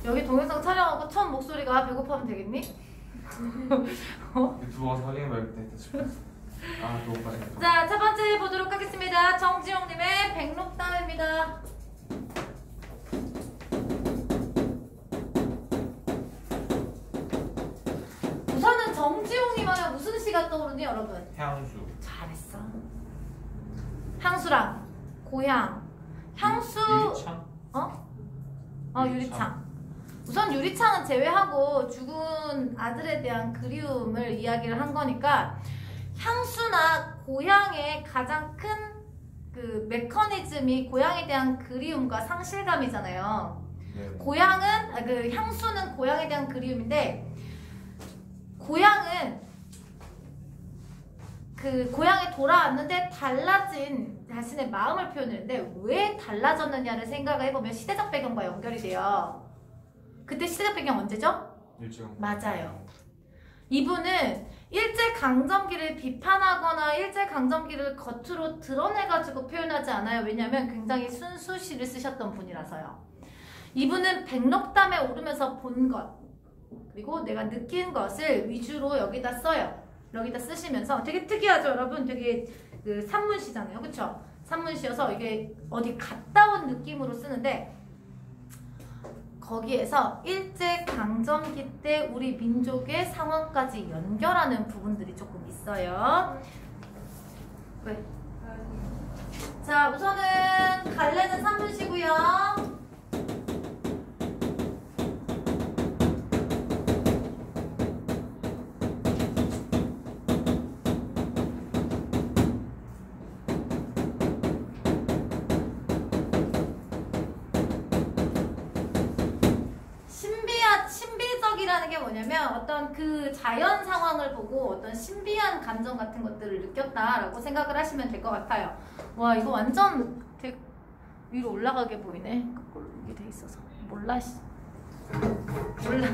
여기 동영상 촬영하고 첫 목소리가 배고파면 되겠니? 유튜버가 사귀는 말 그때 싶었어. 아, 배고파네. 자, 첫 번째 보도록 하겠습니다. 정지용님의 백록담입니다. 우선은 정지용이면 무슨 시가 떠오르니 여러분? 향수. 잘했어. 향수랑 고향. 향수. 유리창? 유리창. 우선 유리창은 제외하고 죽은 아들에 대한 그리움을 이야기를 한 거니까 향수나 고향의 가장 큰 그 메커니즘이 고향에 대한 그리움과 상실감이잖아요. 네. 고향은 그 향수는 고향에 대한 그리움인데 고향은 그 고향에 돌아왔는데 달라진 자신의 마음을 표현했는데 왜 달라졌느냐를 생각을 해보면 시대적 배경과 연결이 돼요. 그때 시대적 배경 언제죠? 일제강. 맞아요. 이분은 일제강점기를 비판하거나 일제강점기를 겉으로 드러내가지고 표현하지 않아요. 왜냐하면 굉장히 순수시를 쓰셨던 분이라서요. 이분은 백록담에 오르면서 본 것 그리고 내가 느낀 것을 위주로 여기다 써요. 여기다 쓰시면서 되게 특이하죠 여러분? 되게 그 산문시잖아요. 그쵸? 산문시여서 이게 어디 갔다 온 느낌으로 쓰는데 거기에서 일제강점기 때 우리 민족의 상황까지 연결하는 부분들이 조금 있어요. 왜? 자, 우선은 갈래는 산문시고요. 신비적이라는 게 뭐냐면 어떤 그 자연 상황을 보고 어떤 신비한 감정 같은 것들을 느꼈다라고 생각을 하시면 될 것 같아요. 와, 이거 완전 위로 올라가게 보이네. 거꾸로 이게 돼 있어서 몰라. 몰라.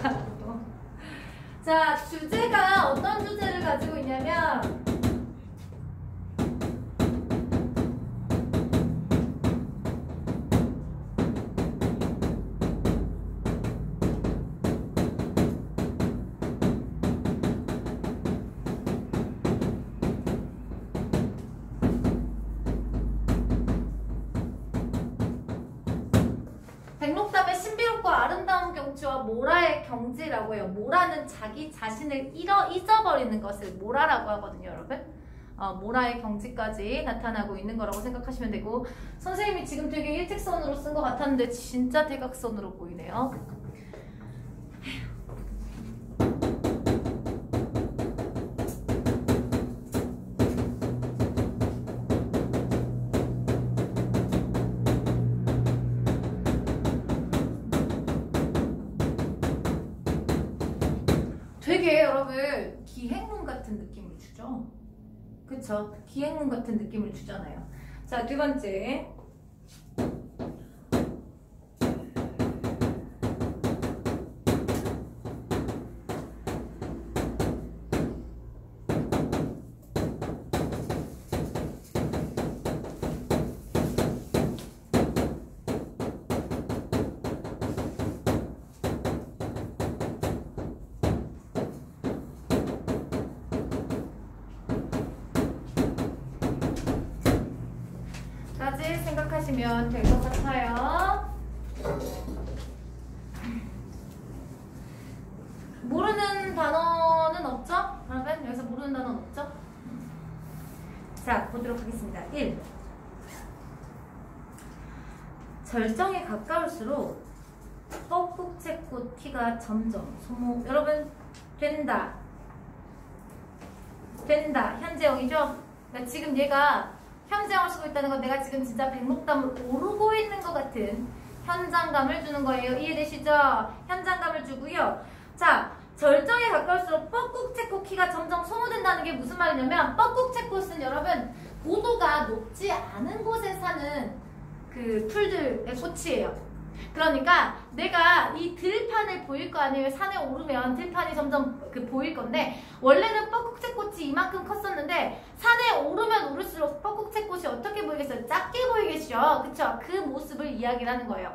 자, 주제가 어떤 주제를 가지고 있냐면 백록담의 신비롭고 아름다운 경치와 모라의 경지라고 해요. 모라는 자기 자신을 잊어버리는 것을 모라라고 하거든요, 여러분. 모라의 경지까지 나타나고 있는 거라고 생각하시면 되고 선생님이 지금 되게 일직선으로 쓴 것 같았는데 진짜 대각선으로 보이네요. 되게 여러분 기행문 같은 느낌을 주죠? 그쵸? 기행문 같은 느낌을 주잖아요. 자, 두 번째. 생각하시면 될 것 같아요. 모르는 단어는 없죠? 그러면 여기서 모르는 단어는 없죠? 자, 보도록 하겠습니다. 1. 절정에 가까울수록 뻐꾹채꽃 티가 점점 소모. 여러분, 된다. 현재형이죠? 그러니까 지금 얘가 현재형을 쓰고 있다는 건 내가 지금 진짜 백록담을 오르고 있는 것 같은 현장감을 주는 거예요. 이해되시죠? 현장감을 주고요. 자, 절정에 가까울수록 뻐꾹채꽃 키가 점점 소모된다는 게 무슨 말이냐면 뻐꾹채꽃은 여러분 고도가 높지 않은 곳에 사는 그 풀들의 꽃이에요. 그러니까 내가 이 들판을 보일 거 아니에요. 산에 오르면 들판이 점점 보일 건데 원래는 뻐꾹채꽃이 이만큼 컸었는데 산에 오르면 오를수록 뻐꾹채꽃이 어떻게 보이겠어요? 작게 보이겠죠? 그쵸? 그 모습을 이야기를 하는 거예요.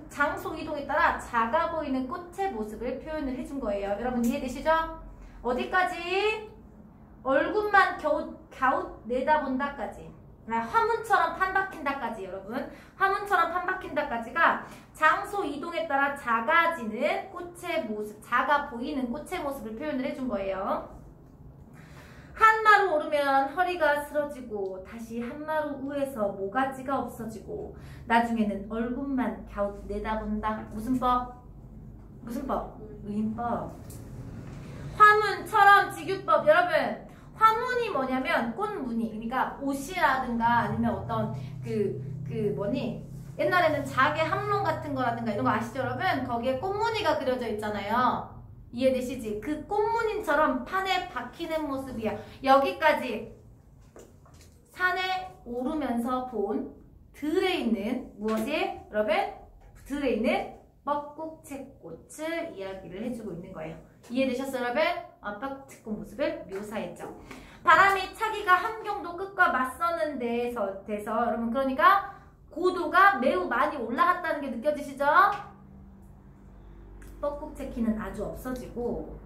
장소 이동에 따라 작아 보이는 꽃의 모습을 표현을 해준 거예요. 여러분 이해되시죠? 어디까지? 얼굴만 갸웃 내다본다까지. 화문처럼 판박힌다까지. 여러분 화문처럼 판박힌다까지가 장소 이동에 따라 작아지는 꽃의 모습, 작아 보이는 꽃의 모습을 표현을 해준 거예요. 한 마루 오르면 허리가 쓰러지고 다시 한 마루 위에서 모가지가 없어지고 나중에는 얼굴만 갸웃 내다본다. 무슨 법? 무슨 법? 의인법. 화문처럼 직유법. 여러분 화문이 뭐냐면 꽃무늬, 그러니까 옷이라든가 아니면 어떤 옛날에는 자개 함론 같은 거라든가 이런 거 아시죠 여러분? 거기에 꽃무늬가 그려져 있잖아요. 이해되시지? 그 꽃무늬처럼 판에 박히는 모습이야. 여기까지 산에 오르면서 본 들에 있는 무엇이? 여러분 들에 있는 뻐꾹채꽃을 이야기를 해주고 있는 거예요. 이해되셨어요 여러분? 뻐꾹채꽃 모습을 묘사했죠. 바람이 차기가 함경도 끝과 맞서는 데서 여러분 그러니까 고도가 매우 많이 올라갔다는 게 느껴지시죠? 뻐꾹채키는 아주 없어지고.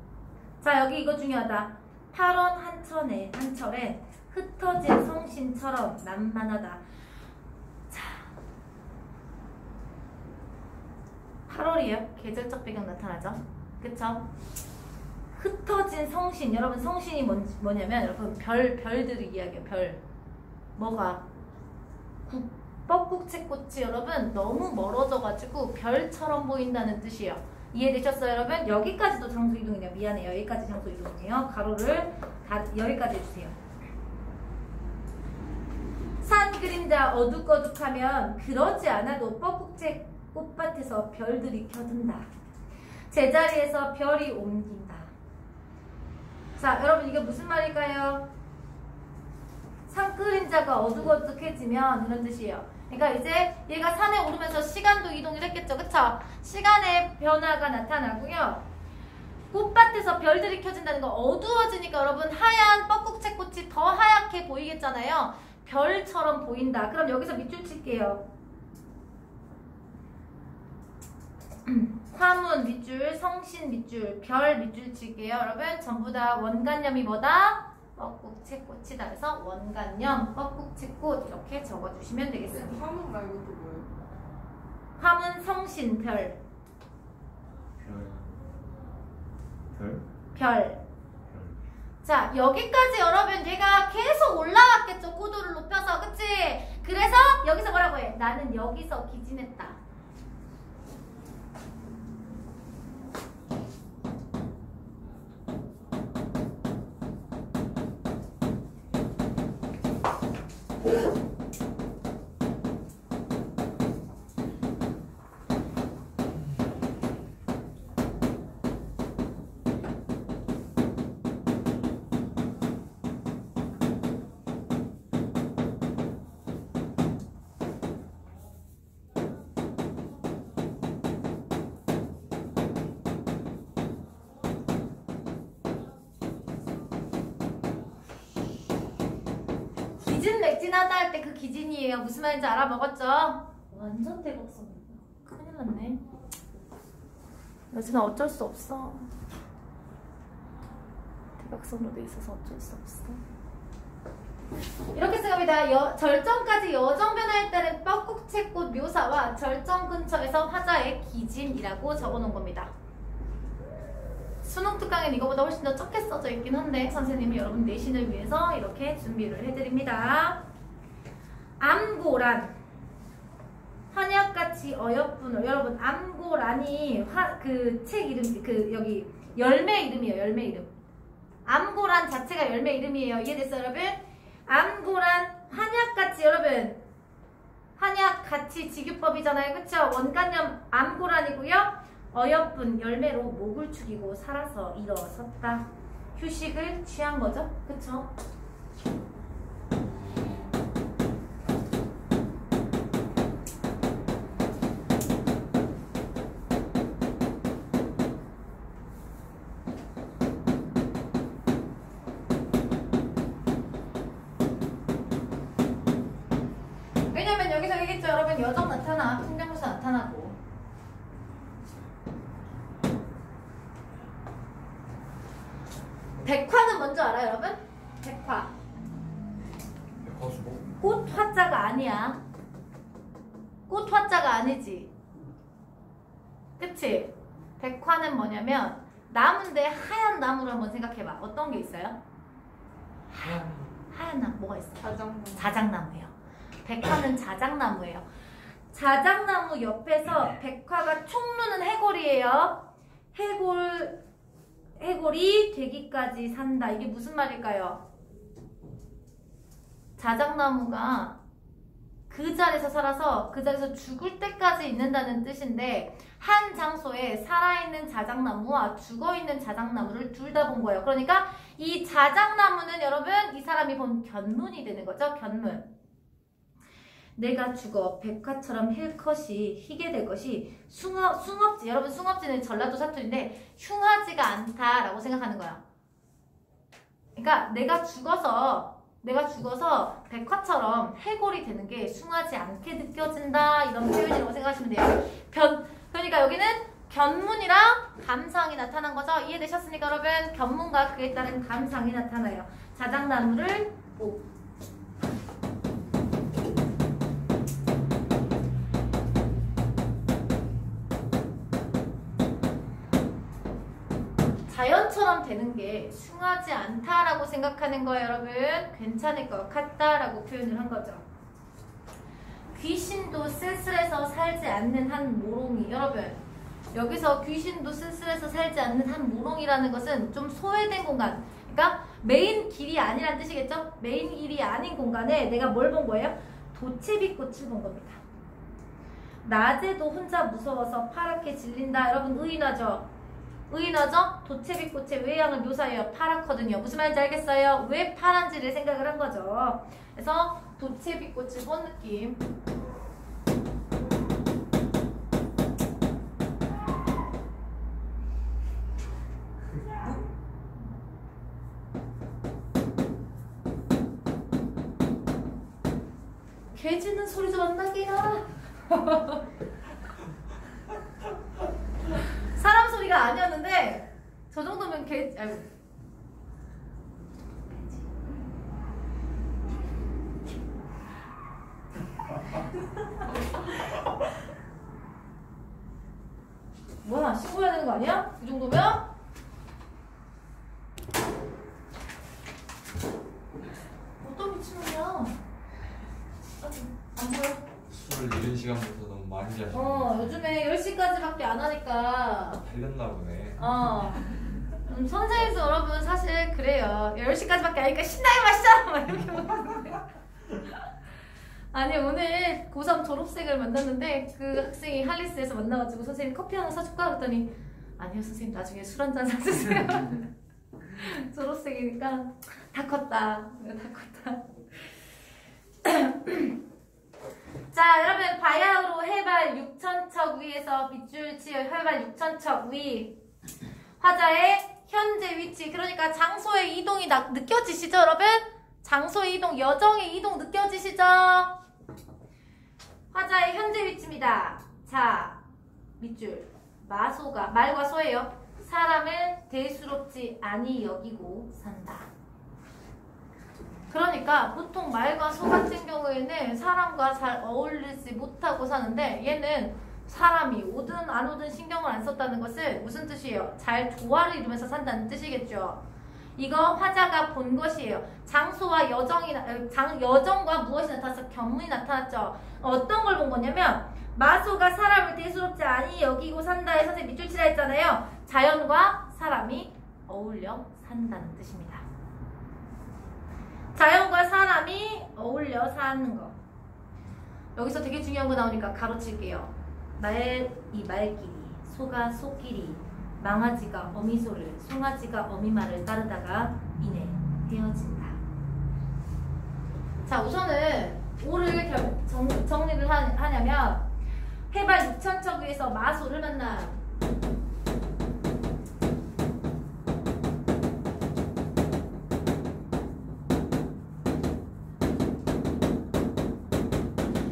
자 여기 이거 중요하다. 8원 한철에 흩어진 성신처럼 난만하다. 자 8월이에요. 계절적 배경 나타나죠. 그쵸? 흩어진 성신. 여러분 성신이 뭐냐면 여러분 별들을 이야기해요. 별. 뭐가? 뻐꾹채꽃이 여러분 너무 멀어져가지고 별처럼 보인다는 뜻이에요. 이해되셨어요 여러분? 여기까지도 장소 이동이네요. 미안해요. 여기까지 장소 이동이에요. 가로를 다 여기까지 해주세요. 산 그림자 어둑어둑하면 그러지 않아도 뻐꾹채 꽃밭에서 별들이 켜든다. 제자리에서 별이 옮긴다. 자 여러분 이게 무슨 말일까요? 산 그림자가 어둑어둑해지면 이런 뜻이에요. 그러니까 이제 얘가 산에 오르면서 시간도 이동을 했겠죠. 그쵸? 시간의 변화가 나타나고요. 꽃밭에서 별들이 켜진다는 거 어두워지니까 여러분 하얀 뻐꾹채꽃이 더 하얗게 보이겠잖아요. 별처럼 보인다. 그럼 여기서 밑줄 칠게요. 화문 밑줄, 성신 밑줄, 별 밑줄 칠게요. 여러분 전부 다 원간염이 뭐다? 뻐꾹채꽃이다. 그래서 원간염, 뻐꾹채꽃 이렇게 적어주시면 되겠습니다. 화문 말고 또 뭐예요? 화문, 성신, 별. 별. 자 여기까지 여러분 얘가 계속 올라왔겠죠. 고도를 높여서. 그치? 그래서 여기서 뭐라고 해? 나는 여기서 기진했다. 기진맥진하다 할 때 그 기진이에요. 무슨 말인지 알아먹었죠? 완전 대박선이다. 큰일 났네. 여진아 어쩔 수 없어. 대박선으로 돼 있어서 어쩔 수 없어. 이렇게 생각합니다. 절정까지 여정 변화에 따른 뻐꾹채꽃 묘사와 절정 근처에서 화자의 기진이라고 적어놓은 겁니다. 수능 특강엔 이거보다 훨씬 더 적게 써져 있긴 한데 선생님이 여러분 내신을 위해서 이렇게 준비를 해드립니다. 암고란 한약같이 어여쁜 여러분 암고란이 그 책 이름 여기 열매 이름이에요. 열매 이름. 암고란 자체가 열매 이름이에요. 이해됐어요 여러분? 암고란 한약같이 여러분 한약같이 직유법이잖아요. 그쵸? 원간염 암고란이고요. 어여쁜 열매로 목을 축이고 살아서 일어섰다. 휴식을 취한 거죠. 그쵸? 왜냐면 여기서 얘기했죠 여러분. 여정 나타나. 풍경부사 나타나고. 백화는 먼저 알아요, 여러분? 백화. 백화수복? 꽃 화자가 아니야. 꽃 화자가 아니지. 그치? 백화는 뭐냐면 나무인데 하얀 나무를 한번 생각해봐. 어떤 게 있어요? 하얀 나무 뭐가 있어? 자작나무예요. 백화는 자작나무예요. 자작나무 옆에서 백화가 총루는 해골이에요. 해골이 되기까지 산다. 이게 무슨 말일까요? 자작나무가 그 자리에서 살아서 그 자리에서 죽을 때까지 있는다는 뜻인데 한 장소에 살아있는 자작나무와 죽어있는 자작나무를 둘 다 본 거예요. 그러니까 이 자작나무는 여러분 이 사람이 본 견문이 되는 거죠. 견문. 내가 죽어 백화처럼 희게 될 것이 숭업지. 여러분 숭업지는 전라도 사투리인데 흉하지가 않다라고 생각하는 거야. 그러니까 내가 죽어서 백화처럼 해골이 되는 게 숭하지 않게 느껴진다. 이런 표현이라고 생각하시면 돼요. 그러니까 여기는 견문이랑 감상이 나타난 거죠. 이해되셨습니까, 여러분? 견문과 그에 따른 감상이 나타나요. 자작나무를 자연처럼 되는 게 숭하지 않다라고 생각하는 거예요, 여러분. 괜찮을 것 같다라고 표현을 한 거죠. 귀신도 쓸쓸해서 살지 않는 한 모롱이. 여러분, 여기서 귀신도 쓸쓸해서 살지 않는 한 모롱이라는 것은 좀 소외된 공간. 그러니까 메인 길이 아니란 뜻이겠죠? 메인 길이 아닌 공간에 내가 뭘 본 거예요? 도채비꽃을 본 겁니다. 낮에도 혼자 무서워서 파랗게 질린다. 여러분 의인하죠? 의인하죠? 도채비꽃의 외양을 묘사해요. 파랗거든요. 무슨 말인지 알겠어요? 왜 파란지를 생각을 한 거죠. 그래서 도채비꽃을 본 느낌. 개 짖는 소리 좀 안 나게요. 사람 소리가 아니었는데 저 정도면 개... 아이고. 뭐야, 신고해야 되는 거 아니야? 이 정도면? 어떤 미친놈이야? 안 보여? 술을 이른 시간부터 너무 많이 하시네. 요즘에 10시까지밖에 안 하니까 달렸나 보네. 선생님도 여러분 사실 그래요. 10시까지밖에 하니까 신나게 마시자! 막 이렇게 먹는데. 아니 오늘 고3 졸업생을 만났는데 그 학생이 할리스에서 만나가지고 선생님 커피 하나 사줄까? 그랬더니 아니요 선생님 나중에 술 한잔 사주세요. 졸업생이니까 다 컸다. 자 여러분 바야흐로 해발 6,000척 위에서 빗줄 치어 해발 6,000척 위 화자의 현재 위치. 그러니까 장소의 이동이 느껴지시죠 여러분? 장소의 이동, 여정의 이동 느껴지시죠? 화자의 현재 위치입니다. 자 밑줄 마소가 말과 소예요. 사람을 대수롭지 아니 여기고 산다. 그러니까 보통 말과 소 같은 경우에는 사람과 잘 어울리지 못하고 사는데 얘는 사람이 오든 안 오든 신경을 안 썼다는 것은 무슨 뜻이에요? 잘 조화를 이루면서 산다는 뜻이겠죠. 이거 화자가 본 것이에요. 장소와 여정과 무엇이 나타났어? 견문이 나타났죠. 어떤 걸 본 거냐면 마소가 사람을 대수롭지 아니 여기고 산다에 선생님 밑줄 치라 했잖아요. 자연과 사람이 어울려 산다는 뜻입니다. 자연과 사람이 어울려 사는 거. 여기서 되게 중요한 거 나오니까 가로칠게요. 이 말끼리, 소가 소끼리, 망아지가 어미소를, 송아지가 어미말을 따르다가 이내 헤어진다. 자 우선은 뭐를 정리를 하냐면 해발 6,000척 위에서 마소를 만나.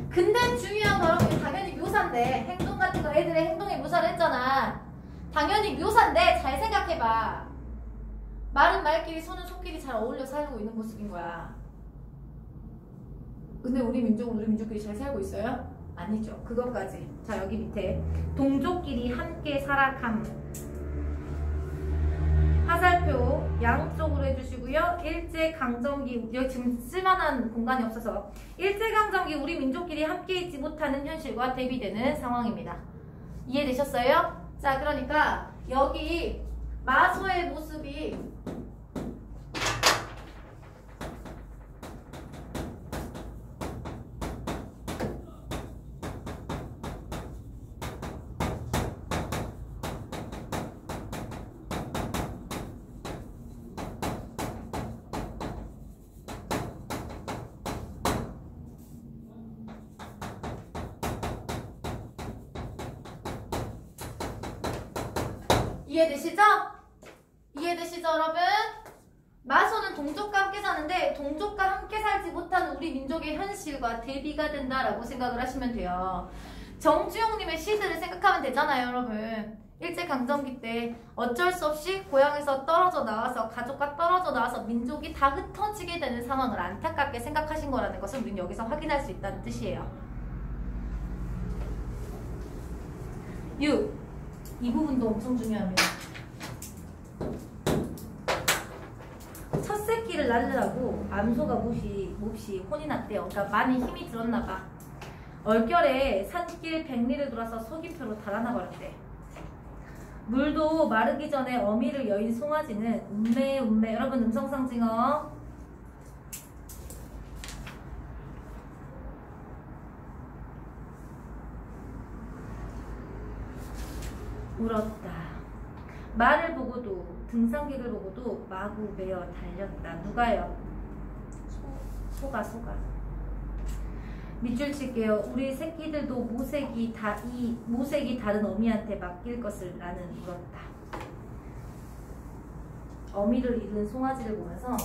근데 중요한 거 여러분 묘사인데 행동 같은 거 애들의 행동에 묘사를 했잖아. 당연히 묘사인데 잘 생각해봐. 말은 말끼리 손은 손끼리 잘 어울려 살고 있는 모습인 거야. 근데 우리 민족은 우리 민족끼리 잘 살고 있어요? 아니죠. 그것까지. 자, 여기 밑에 동족끼리 함께 살아감. 화살표 양쪽으로 해주시고요. 일제강점기, 여기 지금 쓸만한 공간이 없어서 일제강점기 우리 민족끼리 함께 있지 못하는 현실과 대비되는 상황입니다. 이해되셨어요? 자, 그러니까 여기 마소의 모습이 이해되시죠? 이해되시죠, 여러분? 마소는 동족과 함께 사는데 동족과 함께 살지 못하는 우리 민족의 현실과 대비가 된다라고 생각을 하시면 돼요. 정주영님의 시들을 생각하면 되잖아요, 여러분. 일제강점기 때 어쩔 수 없이 고향에서 떨어져 나와서 가족과 떨어져 나와서 민족이 다 흩어지게 되는 상황을 안타깝게 생각하신 거라는 것을 우리는 여기서 확인할 수 있다는 뜻이에요. 6. 이 부분도 엄청 중요합니다. 첫 새끼를 낳으라고 암소가 몹시 혼이 났대요. 그러니까 많이 힘이 들었나봐. 얼결에 산길 백리를 돌아서 서귀표로 달아나 버렸대. 물도 마르기 전에 어미를 여인 송아지는 음매 여러분 음성상징어 울었다. 말을 보고도 등산객을 보고도 마구 메어 달렸다. 누가요? 소가. 밑줄 칠게요. 우리 새끼들도 모색이 다른 어미한테 맡길 것을 나는 울었다. 어미를 잃은 송아지를 보면서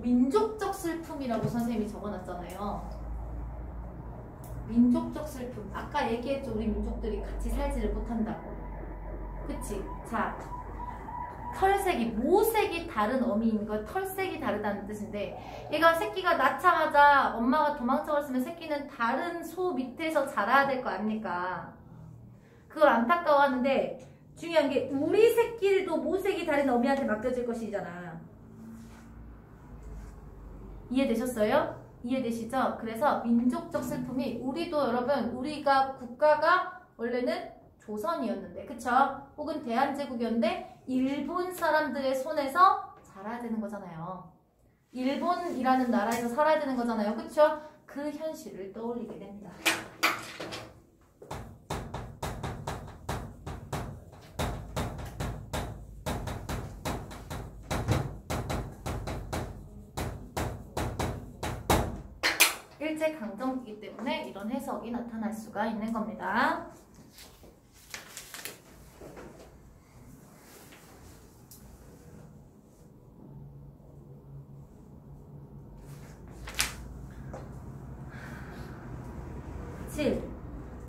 민족적 슬픔이라고 선생님이 적어놨잖아요. 민족적 슬픔. 아까 얘기했죠. 우리 민족들이 같이 살지를 못한다고. 그치? 자, 털색이, 모색이 다른 어미인 거 털색이 다르다는 뜻인데 얘가 새끼가 낳자마자 엄마가 도망쳐버렸으면 새끼는 다른 소 밑에서 자라야 될 거 아닙니까? 그걸 안타까워하는데 중요한 게 우리 새끼들도 모색이 다른 어미한테 맡겨질 것이잖아. 이해되셨어요? 이해되시죠? 그래서 민족적 슬픔이 우리도 여러분 우리가 국가가 원래는 조선이었는데 그쵸? 혹은 대한제국이었는데 일본 사람들의 손에서 자라야 되는 거잖아요. 일본이라는 나라에서 살아야 되는 거잖아요. 그쵸? 그 현실을 떠올리게 됩니다. 일제강점기이기 때문에 이런 해석이 나타날 수가 있는 겁니다.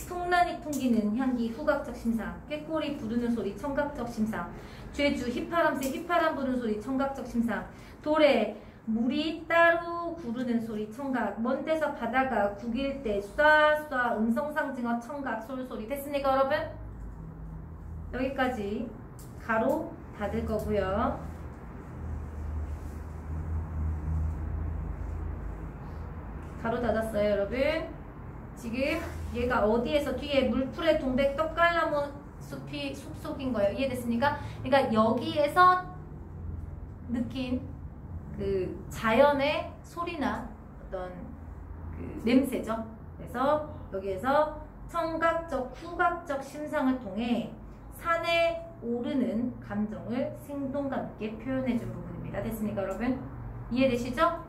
풍란이 풍기는 향기 후각적 심상, 꾀꼬리 부르는 소리 청각적 심상, 죄주 휘파람새 휘파람 부르는 소리 청각적 심상, 돌에 물이 따로 구르는 소리 청각, 먼 데서 바다가 구길 때 쏴쏴 음성상징어 청각 솔소리. 됐습니까 여러분? 여기까지 가로 닫을 거고요. 가로 닫았어요 여러분. 지금 얘가 어디에서 뒤에 물풀에 동백 떡갈나무 숲이 숲속인 거예요. 이해됐습니까? 그러니까 여기에서 느낀 그 자연의 소리나 어떤 그 냄새죠. 그래서 여기에서 청각적, 후각적 심상을 통해 산에 오르는 감정을 생동감 있게 표현해 준 부분입니다. 됐습니까 여러분? 이해되시죠?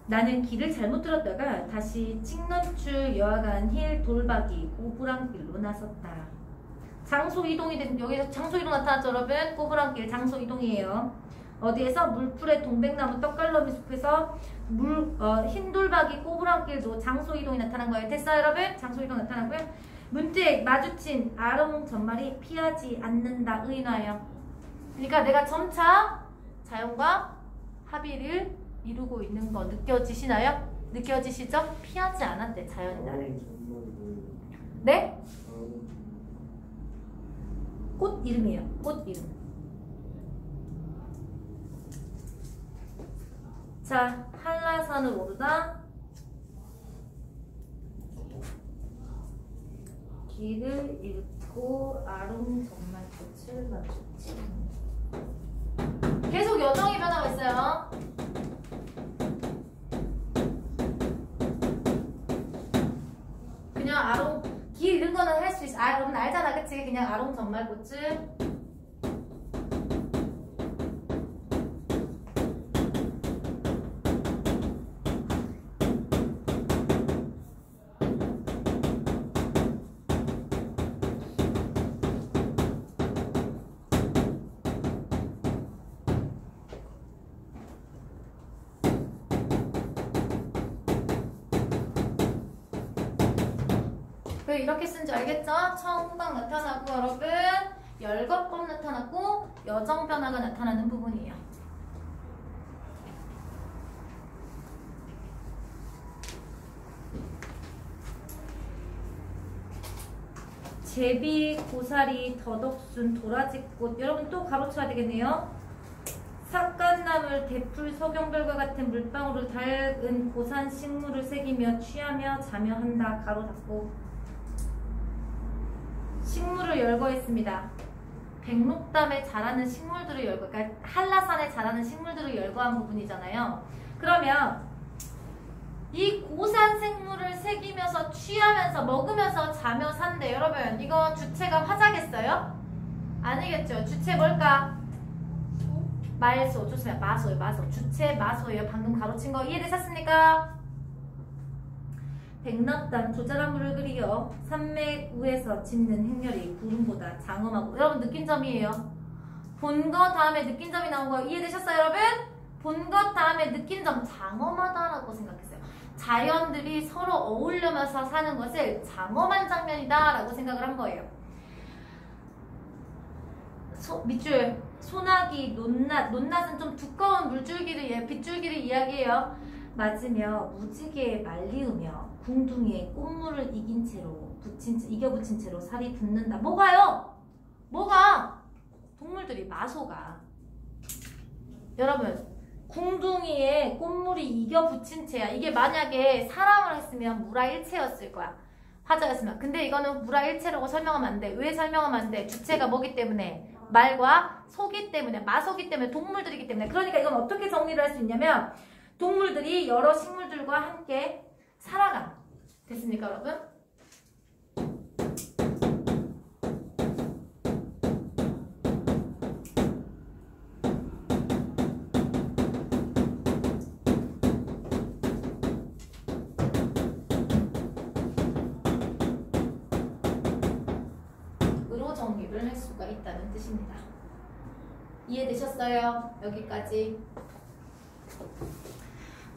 나는 길을 잘못 들었다가 다시 찍넘줄 여하간 힐 돌박이 꼬부랑길로 나섰다. 장소 이동이 된 여기서 장소 이동 나타났죠 여러분? 꼬부랑길 장소 이동이에요. 어디에서? 물풀의 동백나무 떡갈러미 숲에서 흰 돌박이 꼬부랑길도 장소 이동이 나타난 거예요. 됐어요 여러분? 장소 이동 나타나고요. 문득 마주친 아롱 전말이 피하지 않는다 의인화예요. 그러니까 내가 점차 자연과 합의를 이루고 있는 거 느껴지시나요? 느껴지시죠? 피하지 않았대 자연이 나를. 네? 꽃 이름이에요. 꽃 이름. 자, 한라산을 오르다 길을 잃고 아롱정말꽃을 마주치. 계속 여정이 변하고 있어요. 그냥 아롱 길 잃은 거는 할 수 있어. 여러분 알잖아, 그치? 그냥 아롱정말꽃을 왜 이렇게 쓴지 알겠죠? 청강 나타나고 여러분 열거법 나타났고 여정 변화가 나타나는 부분이에요. 제비, 고사리, 더덕순, 도라지꽃 여러분 또 가로쳐야 되겠네요. 삭간나물, 대풀, 서경별과 같은 물방울을 닳은 고산 식물을 새기며 취하며 자며 한다. 가로 닫고 식물을 열거했습니다. 백록담에 자라는 식물들을 열거, 그러니까 한라산에 자라는 식물들을 열거한 부분이잖아요. 그러면 이 고산 생물을 새기면서 취하면서 먹으면서 자며 산대. 여러분 이거 주체가 화자겠어요? 아니겠죠. 주체 뭘까? 말소. 좋습니다. 마소요. 마소. 주체 마소예요. 방금 가로친 거 이해되셨습니까? 백록담 조잘한 물을 그리어 산맥 위에서 짚는 행렬이 구름보다 장엄하고. 여러분 느낀점이에요. 본 것 다음에 느낀점이 나온 거 이해되셨어요 여러분? 본 것 다음에 느낀점 장엄하다라고 생각했어요. 자연들이 서로 어울려면서 사는 것을 장엄한 장면이다 라고 생각을 한 거예요. 밑줄 소나기, 논낫은 좀 두꺼운 물줄기를 빗줄기를 이야기해요. 맞으며 무지개에 말리우며 궁둥이에 꽃물을 이겨 붙인 채로 살이 붓는다. 뭐가요? 뭐가? 동물들이 마소가. 여러분 궁둥이에 꽃물이 이겨 붙인 채야. 이게 만약에 사람을 했으면 무라일체였을 거야. 화자였으면. 근데 이거는 무라일체라고 설명하면 안 돼. 왜 설명하면 안 돼? 주체가 뭐기 때문에? 말과 소기 때문에, 마소기 때문에, 동물들이기 때문에. 그러니까 이건 어떻게 정리를 할 수 있냐면 동물들이 여러 식물들과 함께 살아가. 됐습니까 여러분? 으로 정리를 할 수가 있다는 뜻입니다. 이해되셨어요? 여기까지.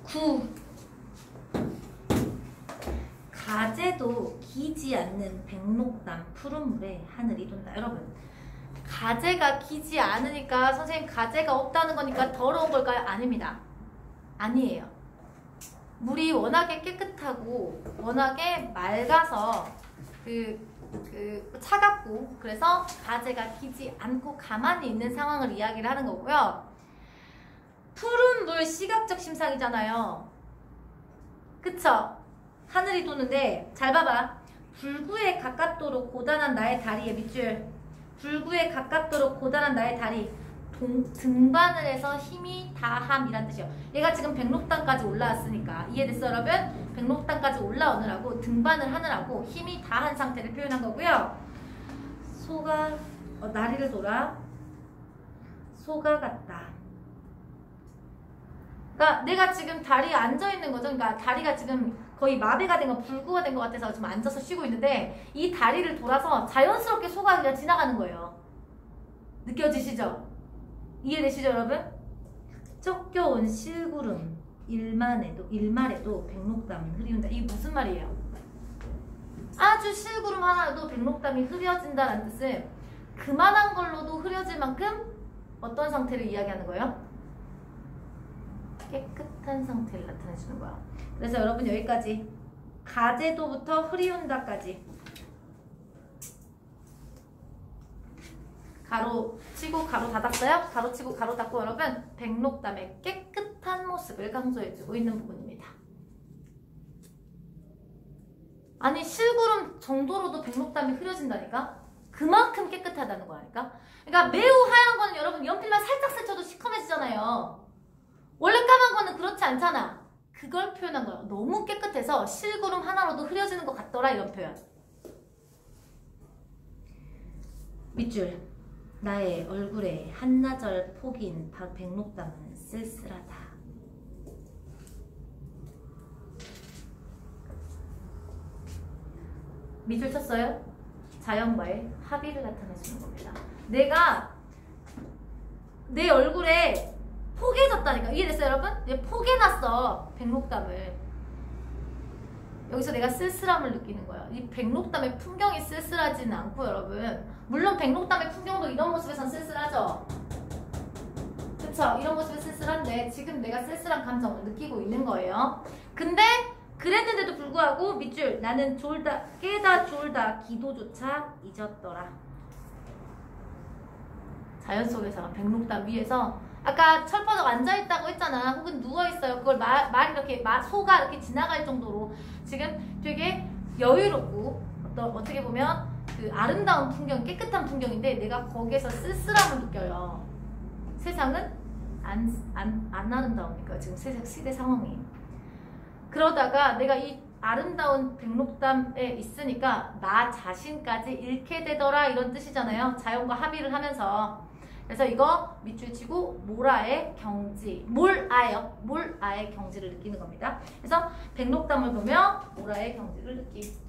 9. 가재도 기지 않는 백록담 푸른 물에 하늘이 돈다. 여러분 가재가 기지 않으니까 선생님 가재가 없다는 거니까 더러운 걸까요? 아닙니다. 아니에요. 물이 워낙에 깨끗하고 워낙에 맑아서 차갑고 그래서 가재가 기지 않고 가만히 있는 상황을 이야기를 하는 거고요. 푸른 물 시각적 심상이잖아요. 그쵸? 하늘이 도는데 잘 봐봐. 불구에 가깝도록 고단한 나의 다리에 밑줄. 불구에 가깝도록 고단한 나의 다리. 등반을 해서 힘이 다함이란 뜻이에요. 얘가 지금 백록담까지 올라왔으니까 이해됐어 여러분? 백록담까지 올라오느라고 등반을 하느라고 힘이 다한 상태를 표현한 거고요. 소가 다리를 돌아 소가 같다. 그러니까 내가 지금 다리에 앉아 있는 거죠. 그러니까 다리가 지금 거의 마비가 된 거, 불구가 된 것 같아서 좀 앉아서 쉬고 있는데 이 다리를 돌아서 자연스럽게 소가 그냥 지나가는 거예요. 느껴지시죠? 이해되시죠, 여러분? 쫓겨온 실구름 일말에도 백록담은 흐리운다. 이게 무슨 말이에요? 아주 실구름 하나라도 백록담이 흐려진다는 뜻은 그만한 걸로도 흐려질 만큼 어떤 상태를 이야기하는 거예요? 깨끗한 상태를 나타내주는 거야. 그래서 여러분 여기까지 가제도부터 흐리운다까지 가로 치고 가로 닫았어요? 가로 치고 가로 닫고 여러분 백록담의 깨끗한 모습을 강조해주고 있는 부분입니다. 아니 실구름 정도로도 백록담이 흐려진다니까? 그만큼 깨끗하다는 거라니까? 그러니까 매우 하얀 거는 여러분 연필만 살짝 스쳐도 시커매지잖아요. 원래 까만 거는 그렇지 않잖아. 그걸 표현한 거예요. 너무 깨끗해서 실구름 하나로도 흐려지는 것 같더라 이런 표현. 밑줄 나의 얼굴에 한나절 폭인 백록담은 쓸쓸하다. 밑줄 쳤어요? 자연과의 합의를 나타내주는 겁니다. 내가 내 얼굴에 포개졌다니까. 이해됐어요 여러분? 내가 포개놨어 백록담을. 여기서 내가 쓸쓸함을 느끼는 거야. 이 백록담의 풍경이 쓸쓸하지는 않고 여러분 물론 백록담의 풍경도 이런 모습에선 쓸쓸하죠. 그쵸? 이런 모습이 쓸쓸한데 지금 내가 쓸쓸한 감정을 느끼고 있는 거예요. 근데 그랬는데도 불구하고 밑줄 나는 깨다 졸다 기도조차 잊었더라. 자연 속에서 백록담 위에서 아까 철퍼덕 앉아있다고 했잖아. 혹은 누워있어요. 그걸 소가 이렇게 지나갈 정도로 지금 되게 여유롭고 어떻게 보면 그 아름다운 풍경, 깨끗한 풍경인데 내가 거기에서 쓸쓸함을 느껴요. 세상은 안 아름다우니까 지금 시대 상황이. 그러다가 내가 이 아름다운 백록담에 있으니까 나 자신까지 잃게 되더라 이런 뜻이잖아요. 자연과 합의를 하면서. 그래서 이거 밑줄 치고 몰아의 경지, 몰아의 경지를 느끼는 겁니다. 그래서 백록담을 보며 몰아의 경지를 느끼.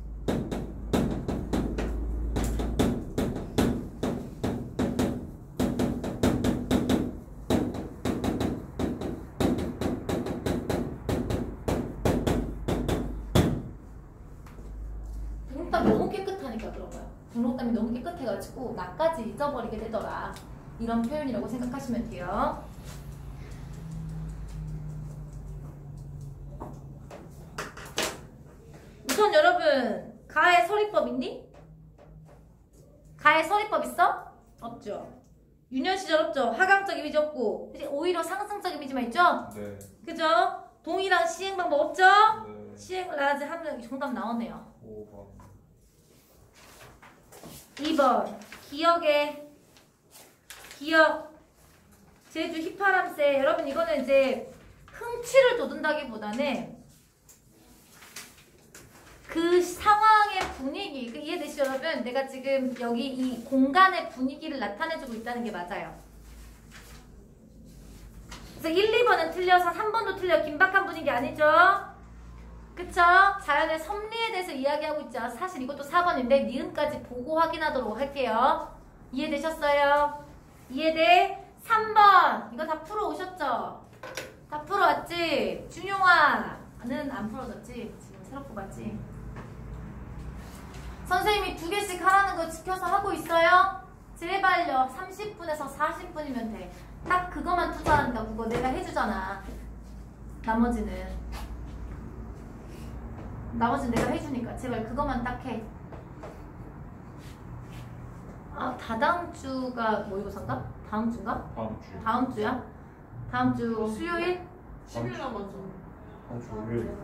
백록담이 너무 깨끗하니까 그런 거야. 백록담이 너무 깨끗해가지고 나까지 잊어버리게 되더라. 이런 표현이라고 생각하시면 돼요. 우선 여러분 가의 서리법 있니? 가의 서리법 있어? 없죠. 유년 시절 없죠. 하강적 이미지 없고 오히려 상승적 이미지만 있죠? 네. 그죠? 동의랑 시행 방법 없죠? 네. 시행을 하지 하면 정답 나오네요. 5번. 2번 기억 제주 휘파람새. 여러분 이거는 이제 흥취를 돋운다기보다는 그 상황의 분위기 이해되시죠 여러분? 내가 지금 여기 이 공간의 분위기를 나타내주고 있다는 게 맞아요. 그래서 1, 2번은 틀려서 3번도 틀려. 긴박한 분위기 아니죠? 그쵸? 자연의 섭리에 대해서 이야기하고 있죠. 사실 이것도 4번인데 니은까지 보고 확인하도록 할게요. 이해되셨어요? 이해돼? 3번 이거 다 풀어오셨죠? 다 풀어왔지? 준용화는 안 풀어졌지? 지금 새로 뽑았지? 선생님이 2개씩 하라는 거 지켜서 하고 있어요? 제발요. 30분에서 40분이면 돼. 딱 그거만 투자한다. 그거 내가 해주잖아. 나머지는 내가 해주니까 제발 그거만 딱 해. 아, 다다음 주가 모의고사인가? 다음 주인가? 다음 주. 다음 주야? 다음 주 수요일? 10일 남았죠. 다음 주 월요일.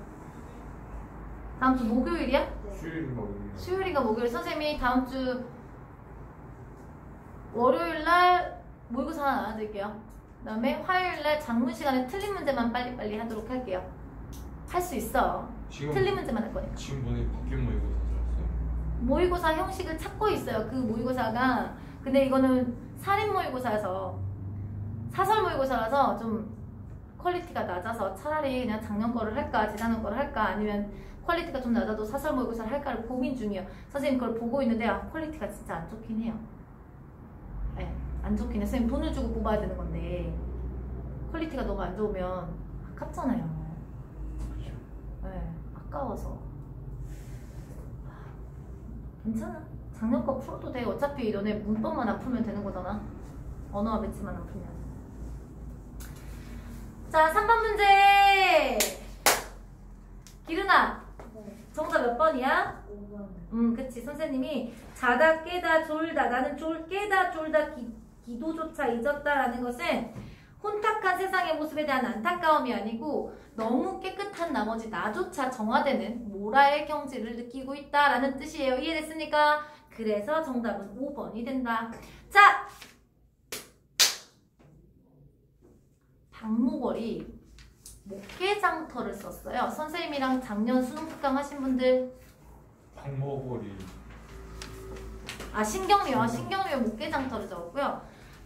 다음 주 목요일이야? 수요일인가 월요일. 수요일인가 목요일. 선생님이 다음 주 월요일날 모의고사 하나 나눠드릴게요. 그 다음에 화요일날 장문 시간에 틀린 문제만 빨리빨리 하도록 할게요. 할 수 있어. 지금 틀린 문제만 할 거니까. 지금 보니 바뀐 모의고사 들었어요. 모의고사 형식을 찾고 있어요. 그 모의고사가. 근데 이거는 살인 모의고사여서 사설 모의고사라서 좀 퀄리티가 낮아서 차라리 그냥 작년 거를 할까 재작년 거를 할까 아니면 퀄리티가 좀 낮아도 사설 모의고사를 할까를 고민 중이에요. 선생님 그걸 보고 있는데 퀄리티가 진짜 안 좋긴 해요. 네, 안 좋긴 해요. 선생님 돈을 주고 뽑아야 되는 건데 퀄리티가 너무 안 좋으면 아깝잖아요. 네, 아까워서. 괜찮아. 작년 거 풀어도 돼. 어차피 너네 문법만 안 풀면 되는 거잖아. 언어와 매치만 안 풀면. 자, 3번 문제. 기른아, 정답 몇 번이야? 5번. 그치. 선생님이 자다 깨다 졸다 나는 깨다 졸다 기도조차 잊었다라는 것은 혼탁한 세상의 모습에 대한 안타까움이 아니고 너무 깨끗한 나머지 나조차 정화되는 모라의 경지를 느끼고 있다라는 뜻이에요. 이해됐습니까? 그래서 정답은 5번이 된다. 자! 박목월이 목계장터를 썼어요. 선생님이랑 작년 수능 특강 하신 분들 박목월이 신경미와 목계장터를 적었고요.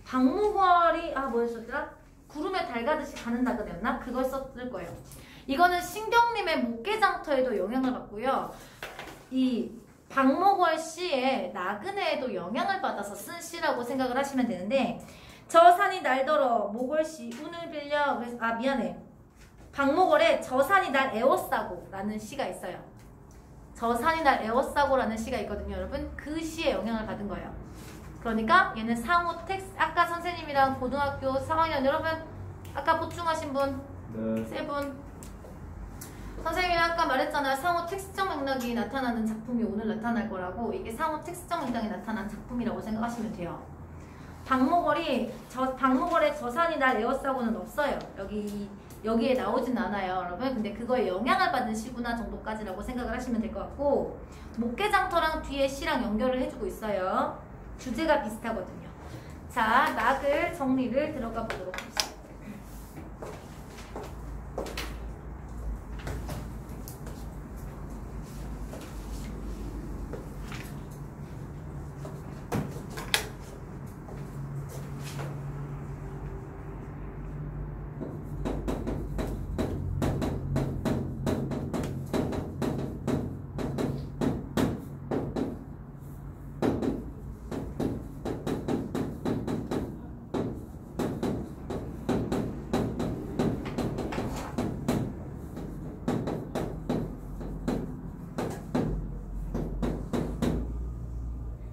박목월이 뭐였었더라? 구름에 달 가듯이 가는 나그네였나? 그걸 썼을 거예요. 이거는 신경림의 목계장터에도 영향을 받고요. 이 박목월 시의 나그네에도 영향을 받아서 쓴 시라고 생각을 하시면 되는데 저 산이 날더러 목월시 운을 빌려 미안해. 박목월의 저 산이 날 에워싸고 라는 시가 있어요. 저 산이 날 에워싸고 라는 시가 있거든요. 여러분 그 시에 영향을 받은 거예요. 그러니까 얘는 상호 텍스트 아까 선생님이랑 고등학교 3학년 여러분 아까 보충하신 분 네. 세 분 선생님이 아까 말했잖아요. 상호 텍스트적 맥락이 나타나는 작품이 오늘 나타날 거라고. 이게 상호 텍스트적 맥락이 나타난 작품이라고 생각하시면 돼요. 박목월의 저 산이 날 에워싸고는 없어요. 여기에 나오진 않아요, 여러분. 근데 그거에 영향을 받은 시구나 정도까지라고 생각을 하시면 될 것 같고 목계장터랑 뒤에 시랑 연결을 해주고 있어요. 주제가 비슷하거든요. 자, 낙을 정리를 들어가 보도록 합시다.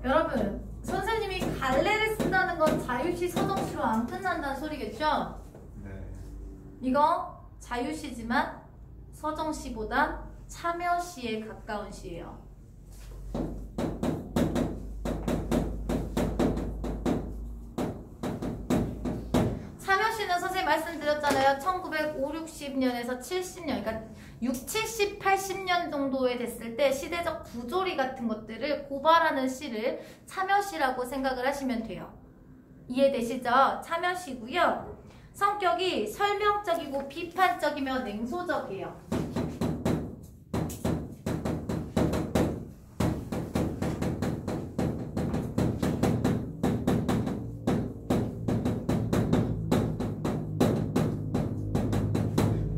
여러분, 선생님이 갈래를 쓴다는 건 자유시, 서정시로 안 끝난다는 소리겠죠? 네. 이거 자유시지만 서정시보단 참여시에 가까운 시예요. 참여시는 선생님 말씀드렸잖아요. 1950, 60년에서 70년, 그러니까 60, 70, 80년 정도에 됐을 때 시대적 부조리 같은 것들을 고발하는 시를 참여시라고 생각을 하시면 돼요. 이해되시죠? 참여시고요. 성격이 설명적이고 비판적이며 냉소적이에요.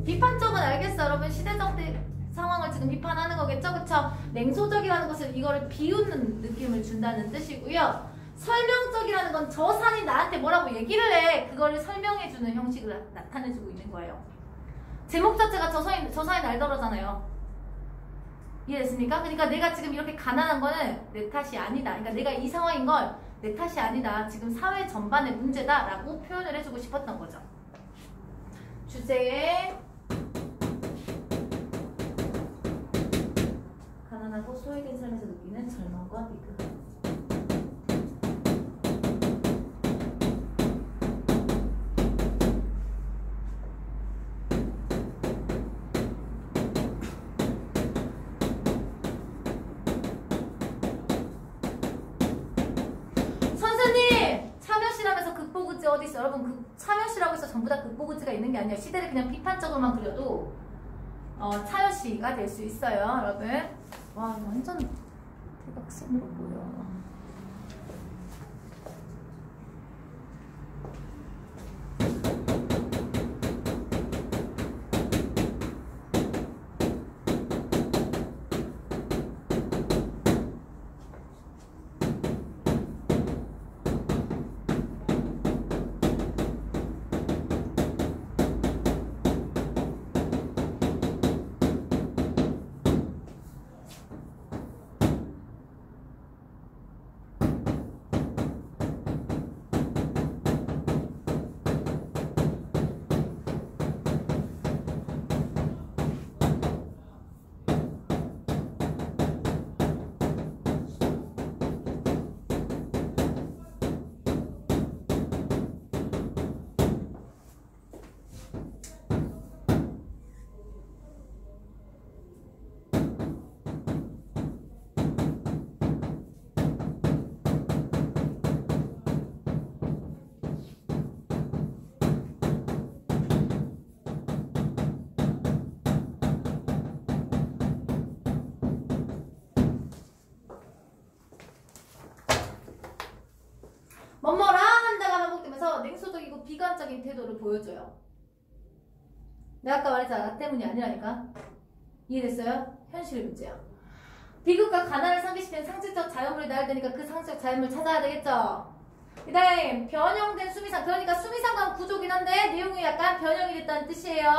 비판적은 알겠어. 여러분 시대적 상황을 지금 비판하는 거겠죠? 그쵸? 냉소적이라는 것은 이거를 비웃는 느낌을 준다는 뜻이고요. 설명적이라는 건 저 산이 나한테 뭐라고 얘기를 해. 그거를 설명해주는 형식을 나타내주고 있는 거예요. 제목 자체가 저 산이 날더러잖아요. 이해됐습니까? 그러니까 내가 지금 이렇게 가난한 거는 내 탓이 아니다. 그러니까 내가 이 상황인 걸 내 탓이 아니다. 지금 사회 전반의 문제다 라고 표현을 해주고 싶었던 거죠. 주제에 가난하고 소외된 삶에서 느끼는 절망과 비극. 선생님! 참여시라면서 극복의지 어디 있어? 여러분 그 참여시라고 해서 전부 다 극복의지가 있는 게 아니에요. 시대를 그냥 비판적으로만 그려도 참여시가 될 수 있어요. 여러분 와 완전 대각선으로 보여. 엄마랑 한다가 반복되면서 냉소적이고 비관적인 태도를 보여줘요. 내가 아까 말했잖아. 나 때문이 아니라니까. 이해됐어요? 현실의 문제야. 비극과 가난을 상기시키는 상징적 자연물이 나야 되니까 그 상징적 자연물 찾아야 되겠죠. 그 다음 변형된 수미상. 그러니까 수미상관 구조긴 한데 내용이 약간 변형이 됐다는 뜻이에요.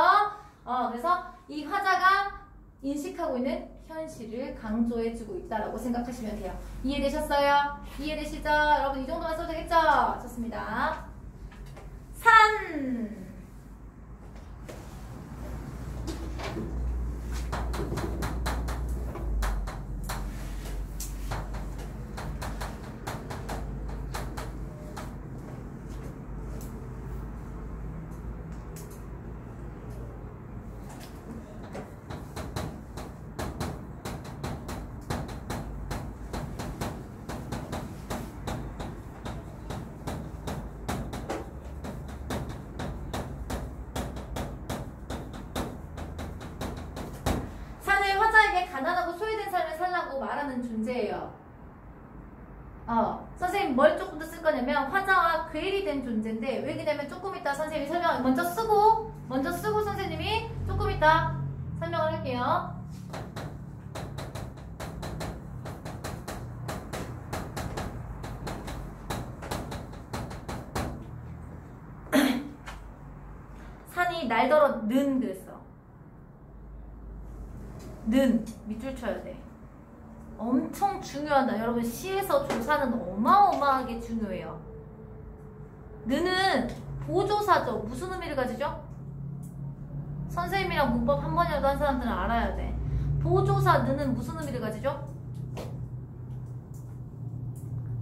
그래서 이 화자가 인식하고 있는 현실을 강조해주고 있다라고 생각하시면 돼요. 이해되셨어요? 이해되시죠? 여러분 이 정도만 써도 되겠죠? 좋습니다. 산. 가난하고 소외된 삶을 살라고 말하는 존재예요. 선생님 뭘 조금 더 쓸 거냐면 화자와 괴리 된 존재인데 왜 그러냐면 조금 이따 선생님이 설명 먼저 쓰고 선생님이 조금 이따 설명을 할게요. 산이 날더러 는 그랬어. 는 밑줄 쳐야 돼. 엄청 중요하다. 여러분 시에서 조사는 어마어마하게 중요해요. 는은 보조사죠. 무슨 의미를 가지죠? 선생님이랑 문법 한 번이라도 한 사람들은 알아야 돼. 보조사 는은 무슨 의미를 가지죠?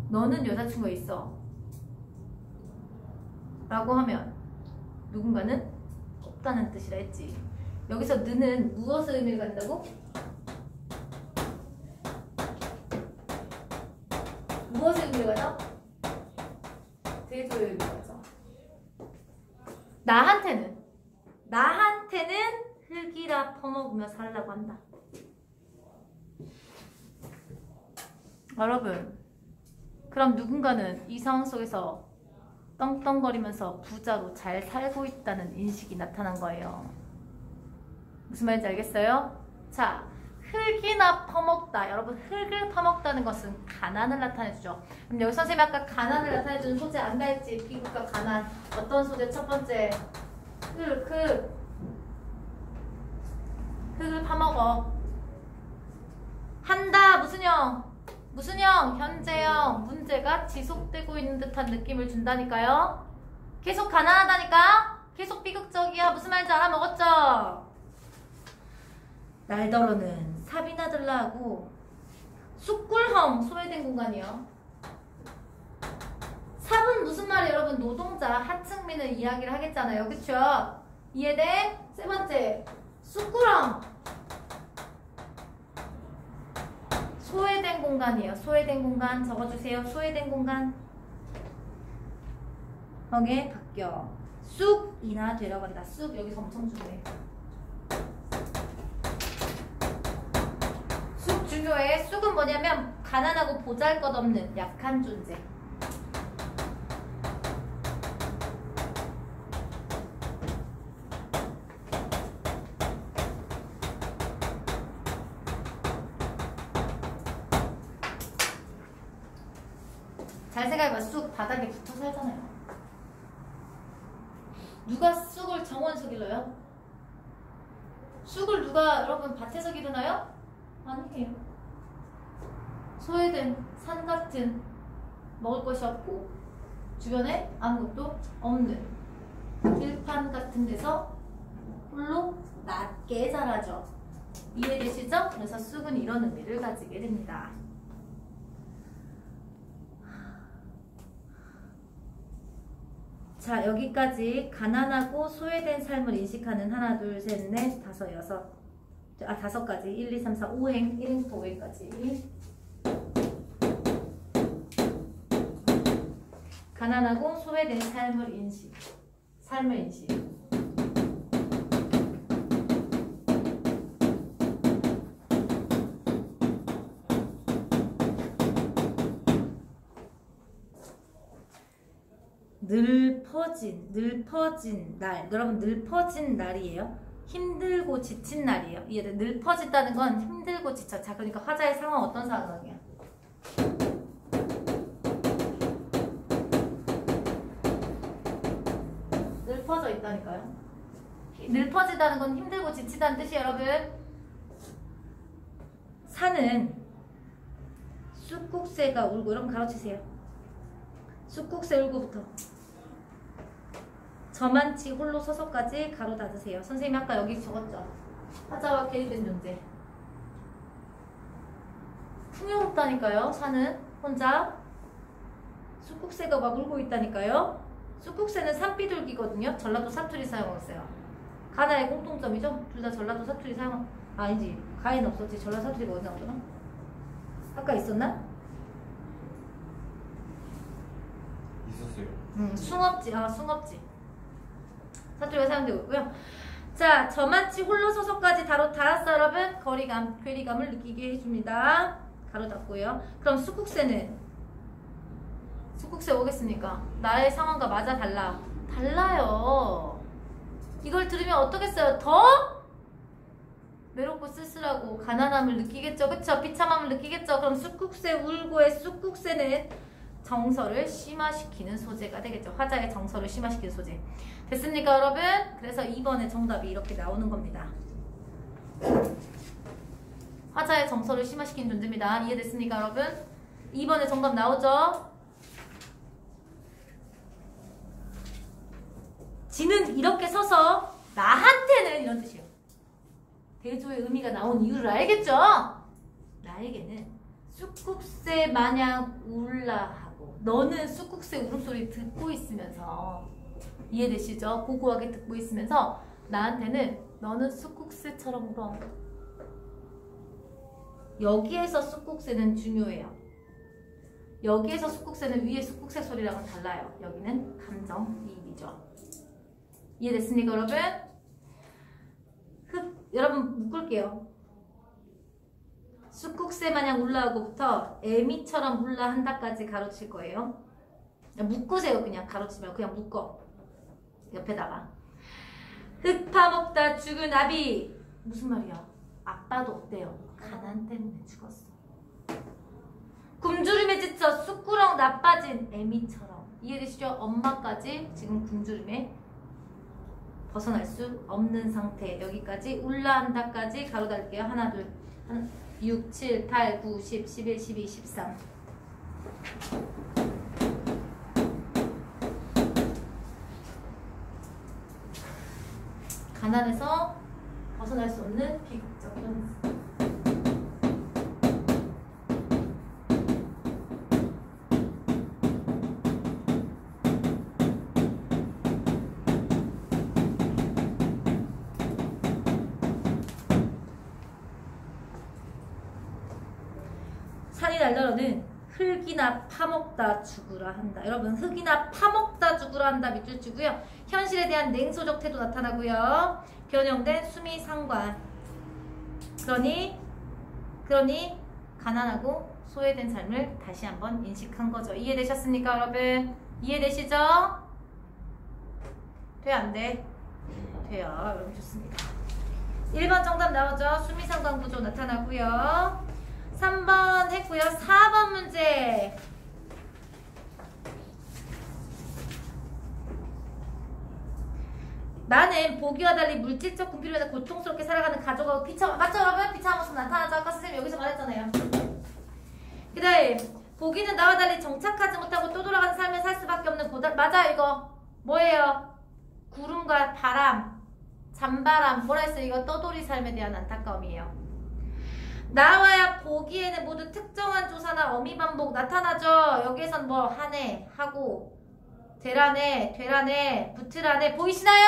너는 여자친구가 있어 라고 하면 누군가는 없다는 뜻이라 했지. 여기서 는은 무엇의 의미를 갖는다고? 무엇의 의미를 가져? 대조의 의미를 가져. 나한테는 흙이라 퍼먹으며 살라고 한다. 여러분, 그럼 누군가는 이 상황 속에서 떵떵거리면서 부자로 잘 살고 있다는 인식이 나타난 거예요. 무슨 말인지 알겠어요? 자, 흙이나 퍼먹다. 여러분, 흙을 퍼먹다는 것은 가난을 나타내주죠. 그럼 여기 선생님이 아까 가난을 나타내주는 소재 안다 했지? 비극과 가난. 어떤 소재? 첫 번째, 흙을 퍼먹어. 한다. 무슨 형? 현재형. 문제가 지속되고 있는 듯한 느낌을 준다니까요. 계속 가난하다니까? 계속 비극적이야. 무슨 말인지 알아먹었죠? 날더러는 삽이나 들라 하고 쑥굴험 소외된 공간이요. 삽은 무슨 말이에요? 여러분 노동자 하층민을 이야기를 하겠잖아요. 그쵸? 이해돼? 세 번째 쑥굴험 소외된 공간이에요. 소외된 공간 적어주세요. 소외된 공간 거기에 바뀌어 쑥이나 되려간다. 쑥 여기서 엄청 중요해. 쑥 중요해. 쑥은 뭐냐면 가난하고 보잘것없는 약한 존재. 잘 생각해봐. 쑥 바닥에 붙어 살잖아요. 누가 쑥을 정원에서 길러요? 쑥을 누가 여러분 밭에서 기르나요? 아니에요. 소외된 산 같은 먹을 것이 없고 주변에 아무것도 없는 들판 같은 데서 홀로 낮게 자라죠. 이해되시죠? 그래서 쑥은 이런 의미를 가지게 됩니다. 자, 여기까지 가난하고 소외된 삶을 인식하는 하나, 둘, 셋, 넷, 다섯, 여섯. 다섯 가지. 1, 2, 3, 4, 5행. 1행부터 5행까지. 가난하고 소외된 삶을 인식. 늘퍼진 날. 여러분 늘퍼진 날이에요. 힘들고 지친 날이에요. 이해돼? 늘퍼진다는 건 힘들고 지쳐. 자, 그러니까 화자의 상황 어떤 상황이야? 늘퍼져 있다니까요. 늘퍼지다는 건 힘들고 지치다는 뜻이에요, 여러분. 산은 쑥국새가 울고, 여러분 가로치세요. 쑥국새 울고부터 저만치 홀로 서서까지 가로 닫으세요. 선생님이 아까 여기 적었죠. 화자와 괴리된 존재. 풍요롭다니까요. 산은 혼자. 쑥국새가 막 울고 있다니까요. 쑥국새는 산비둘기거든요. 전라도 사투리 사용했어요. 가나의 공통점이죠. 둘 다 전라도 사투리 사용. 아니지, 가에는 없었지. 전라도 사투리가 어디 나오더라? 아까 있었나? 있었어요. 숭업지. 숭업지. 사투리가 사용되고 있고요. 자, 저만치 홀로 서서까지 달았어, 여러분. 거리감, 괴리감을 느끼게 해줍니다. 가로 닫고요. 그럼 쑥국새는? 쑥국새 오겠습니까? 나의 상황과 맞아 달라? 달라요. 이걸 들으면 어떻겠어요? 더 외롭고 쓸쓸하고 가난함을 느끼겠죠. 그쵸? 비참함을 느끼겠죠. 그럼 쑥국새 울고의 쑥국새는 정서를 심화시키는 소재가 되겠죠. 화자의 정서를 심화시키는 소재. 됐습니까, 여러분? 그래서 2번의 정답이 이렇게 나오는 겁니다. 화자의 정서를 심화시키는 존재입니다. 이해됐습니까, 여러분? 2번의 정답 나오죠? 지는 이렇게 서서 나한테는 이런 뜻이에요. 대조의 의미가 나온 이유를 알겠죠? 나에게는 쑥국새 마냥 울라 하고, 너는 쑥국새 울음소리 듣고 있으면서, 이해되시죠? 고고하게 듣고 있으면서 나한테는 너는 쑥국새처럼 울어. 여기에서 쑥국새는 중요해요. 여기에서 쑥국새는 위에 쑥국새 소리랑은 달라요. 여기는 감정이입이죠. 이해됐습니까, 여러분? 여러분 묶을게요. 쑥국새 마냥 울라하고부터 애미처럼 울라 한다까지 가로칠 거예요. 그냥 묶으세요. 그냥 가로치면 그냥 묶어. 옆에다가 흙 파먹다 죽은 아비. 무슨 말이야? 아빠도 어때요? 가난 때문에 죽었어. 굶주림에 지쳐 쑥구렁 나빠진 애미처럼. 이해되시죠? 엄마까지 지금 굶주림에 벗어날 수 없는 상태. 여기까지 울라한다까지 가로 닫을게요. 하나, 둘, 6, 7, 8, 9, 10, 11, 12, 13. 가난에서 벗어날 수 없는 비극적 현상. 산이 날더러는 흙이나 파먹다 죽으라 한다. 여러분, 흙이나 파먹다 죽으라 한다 밑줄 치고요. 현실에 대한 냉소적 태도 나타나고요. 변형된 수미 상관. 그러니 가난하고 소외된 삶을 다시 한번 인식한 거죠. 이해되셨습니까, 여러분? 이해되시죠? 돼, 안 돼? 돼요. 여러분 좋습니다. 1번 정답 나오죠? 수미 상관 구조 나타나고요. 3번 했고요. 4번 문제. 나는 보기와 달리 물질적 궁핍으로 고통스럽게 살아가는 가족하고 비참, 맞죠 여러분? 비참한 모습 나타나죠? 아까 선생님 여기서 말했잖아요. 그 다음 보기는 나와 달리 정착하지 못하고 또 돌아가는 삶을 살 수밖에 없는 고달. 맞아 이거 뭐예요? 구름과 바람, 잔바람, 뭐라 했어요? 이거 떠돌이 삶에 대한 안타까움이에요. 나와야 보기에는 모두 특정한 조사나 어미 반복 나타나죠. 여기에선 뭐 하네, 하고, 되라네, 되라네, 붙으라네. 보이시나요?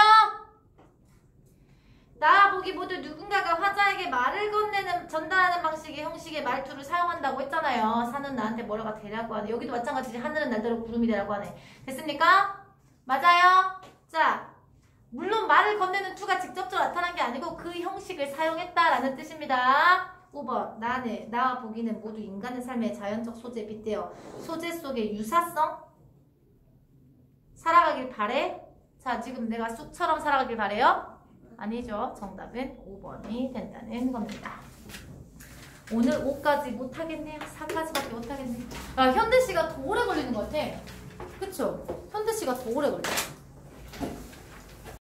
나와 보기 모두 누군가가 화자에게 말을 건네는, 전달하는 방식의 형식의 말투를 사용한다고 했잖아요. 산은 나한테 뭐라고 되라고 하네. 여기도 마찬가지지. 하늘은 날대로 구름이 되라고 하네. 됐습니까? 맞아요? 자, 물론 말을 건네는 투가 직접적으로 나타난 게 아니고 그 형식을 사용했다라는 뜻입니다. 5번 나와 보기는 모두 인간의 삶의 자연적 소재에 빗대어 소재 속의 유사성, 살아가길 바래? 자, 지금 내가 쑥처럼 살아가길 바래요? 아니죠. 정답은 5번이 된다는 겁니다. 오늘 5까지 못하겠네요. 4까지밖에 못하겠네요. 아, 현대씨가 더 오래 걸리는 것 같아. 그쵸? 현대씨가 더 오래 걸려.